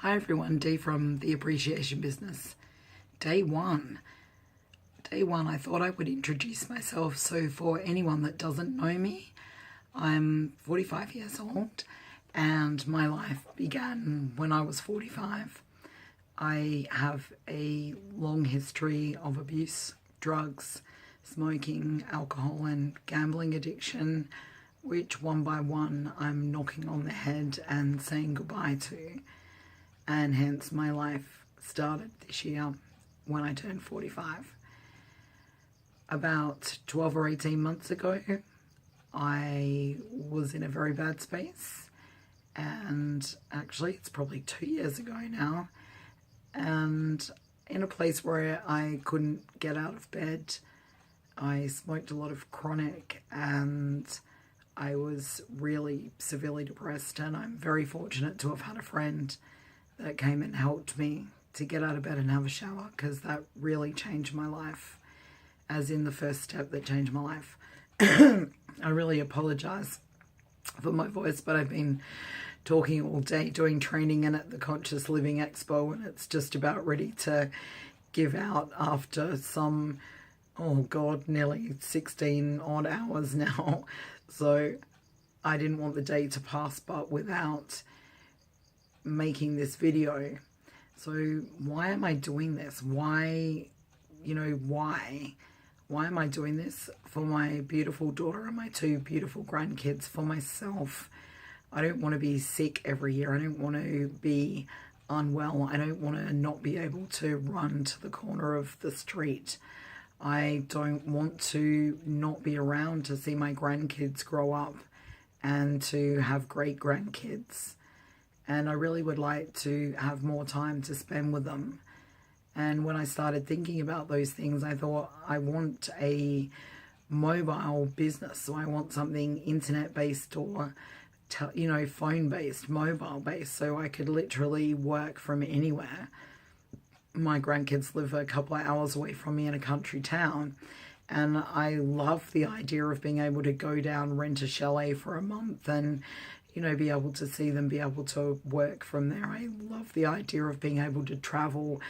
Hi everyone, Dee from the Appreciation Business. Day one. I thought I would introduce myself. So for anyone that doesn't know me, I'm 45 years old and my life began when I was 45. I have a long history of abuse, drugs, smoking, alcohol and gambling addiction, which one by one I'm knocking on the head and saying goodbye to. And hence my life started this year when I turned 45. About 12 or 18 months ago, I was in a very bad space, and actually it's probably 2 years ago now, and in a place where I couldn't get out of bed. I smoked a lot of chronic and I was really severely depressed, and I'm very fortunate to have had a friend that came and helped me to get out of bed and have a shower, because that really changed my life, as in the first step that changed my life. I really apologize for my voice, but I've been talking all day, doing training and at the Conscious Living Expo, and it's just about ready to give out after some, oh God, nearly 16 odd hours now. So I didn't want the day to pass but without making this video. So why am I doing this? Why am I doing this? For my beautiful daughter and my two beautiful grandkids, for myself. I don't want to be sick every year. I don't want to be unwell. I don't want to not be able to run to the corner of the street. I don't want to not be around to see my grandkids grow up and to have great grandkids. And I really would like to have more time to spend with them. And when I started thinking about those things, I thought I want a mobile business. So I want something internet-based or, phone-based, mobile-based, so I could literally work from anywhere. My grandkids live a couple of hours away from me in a country town. And I love the idea of being able to go down, rent a chalet for a month and be able to see them, be able to work from there. I love the idea of being able to travel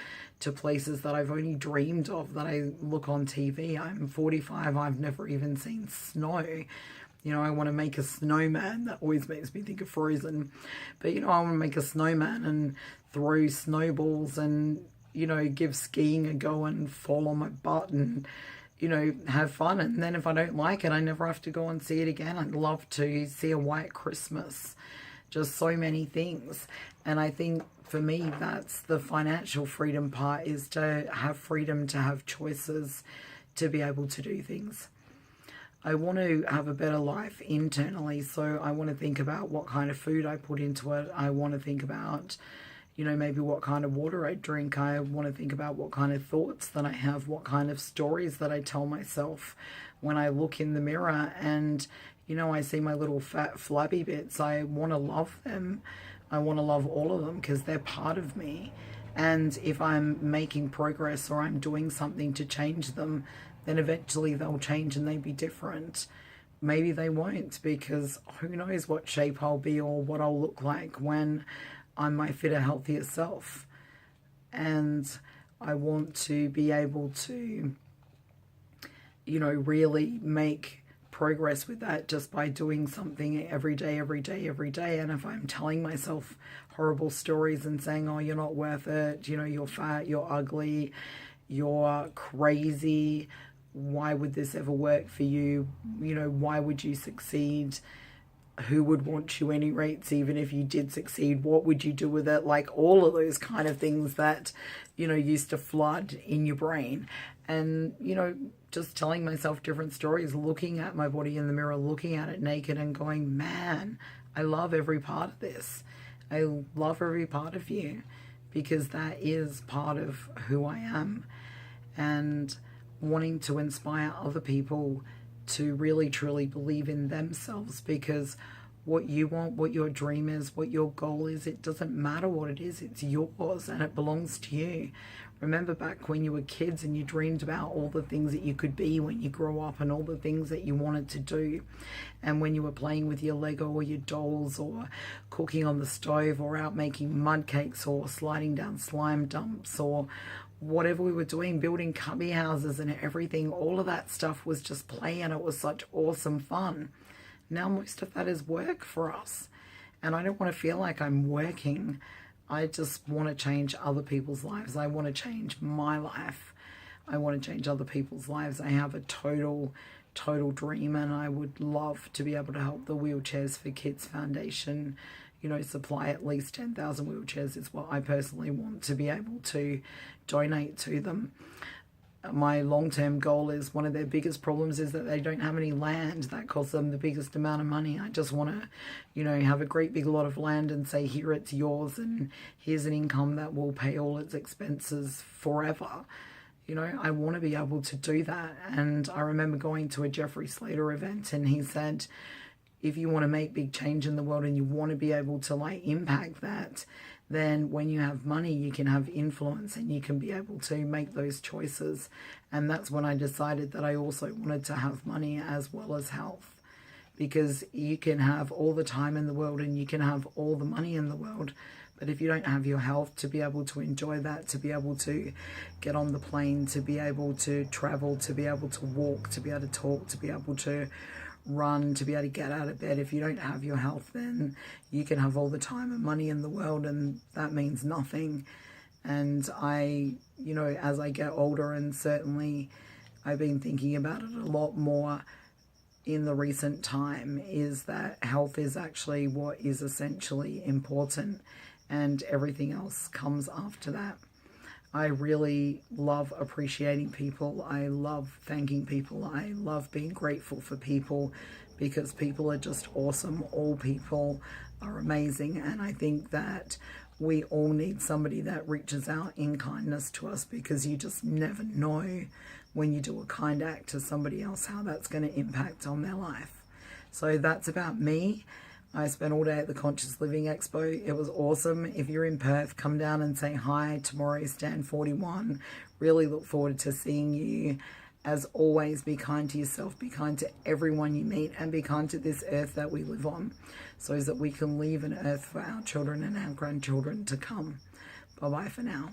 to places that I've only dreamed of, that I look on TV. I'm 45, I've never even seen snow. I want to make a snowman. That always makes me think of Frozen. But, I want to make a snowman and throw snowballs and, give skiing a go and fall on my butt and have fun. And then if I don't like it, I never have to go and see it again. I'd love to see a white Christmas. Just so many things. And I think for me, that's the financial freedom part, is to have freedom, to have choices, to be able to do things. I want to have a better life internally. So I want to think about what kind of food I put into it. I want to think about maybe what kind of water I drink. I want to think about what kind of thoughts that I have, what kind of stories that I tell myself when I look in the mirror and, I see my little fat flabby bits. I want to love them. I want to love all of them because they're part of me. And if I'm making progress or I'm doing something to change them, then eventually they'll change and they'll be different. Maybe they won't, because who knows what shape I'll be or what I'll look like when I'm my fitter, healthier self. And I want to be able to, really make progress with that just by doing something every day. And if I'm telling myself horrible stories and saying, oh, you're not worth it, you're fat, you're ugly, you're crazy, why would this ever work for you? Why would you succeed? Who would want you any rates? Even if you did succeed, what would you do with it? Like all of those kind of things that, used to flood in your brain. And, just telling myself different stories, looking at my body in the mirror, looking at it naked and going, man, I love every part of this. I love every part of you, because that is part of who I am. And wanting to inspire other people to really truly believe in themselves, because what you want, what your dream is, what your goal is. It doesn't matter what it is, it's yours and it belongs to you. Remember back when you were kids and you dreamed about all the things that you could be when you grow up and all the things that you wanted to do. And when you were playing with your Lego or your dolls or cooking on the stove or out making mud cakes or sliding down slime dumps or whatever we were doing, building cubby houses and everything, all of that stuff was just play and it was such awesome fun. Now most of that is work for us. And I don't want to feel like I'm working. I just want to change other people's lives. I want to change my life. I want to change other people's lives. I have a total dream, and I would love to be able to help the Wheelchairs for Kids Foundation, supply at least 10,000 wheelchairs is what I personally want to be able to donate to them. My long-term goal is, one of their biggest problems is that they don't have any land. That costs them the biggest amount of money. I just want to, have a great big lot of land and say, here, it's yours, and here's an income that will pay all its expenses forever. I want to be able to do that. And I remember going to a Jeffrey Slater event, and he said, if you want to make big change in the world and you want to be able to impact that, then when you have money, you can have influence and you can be able to make those choices. And that's when I decided that I also wanted to have money as well as health, because you can have all the time in the world and you can have all the money in the world, but if you don't have your health to be able to enjoy that, to be able to get on the plane, to be able to travel, to be able to walk, to be able to talk, to be able to run, to be able to get out of bed, if you don't have your health, then you can have all the time and money in the world and that means nothing. And I, as I get older, and certainly I've been thinking about it a lot more in the recent time, is that health is actually what is essentially important and everything else comes after that. I really love appreciating people. I love thanking people. I love being grateful for people, because people are just awesome. All people are amazing. And I think that we all need somebody that reaches out in kindness to us, because you just never know when you do a kind act to somebody else how that's going to impact on their life. So that's about me. I spent all day at the Conscious Living Expo. It was awesome. If you're in Perth, come down and say hi. Tomorrow is stand 41. Really look forward to seeing you. As always, be kind to yourself, be kind to everyone you meet, and be kind to this earth that we live on, so that we can leave an earth for our children and our grandchildren to come. Bye-bye for now.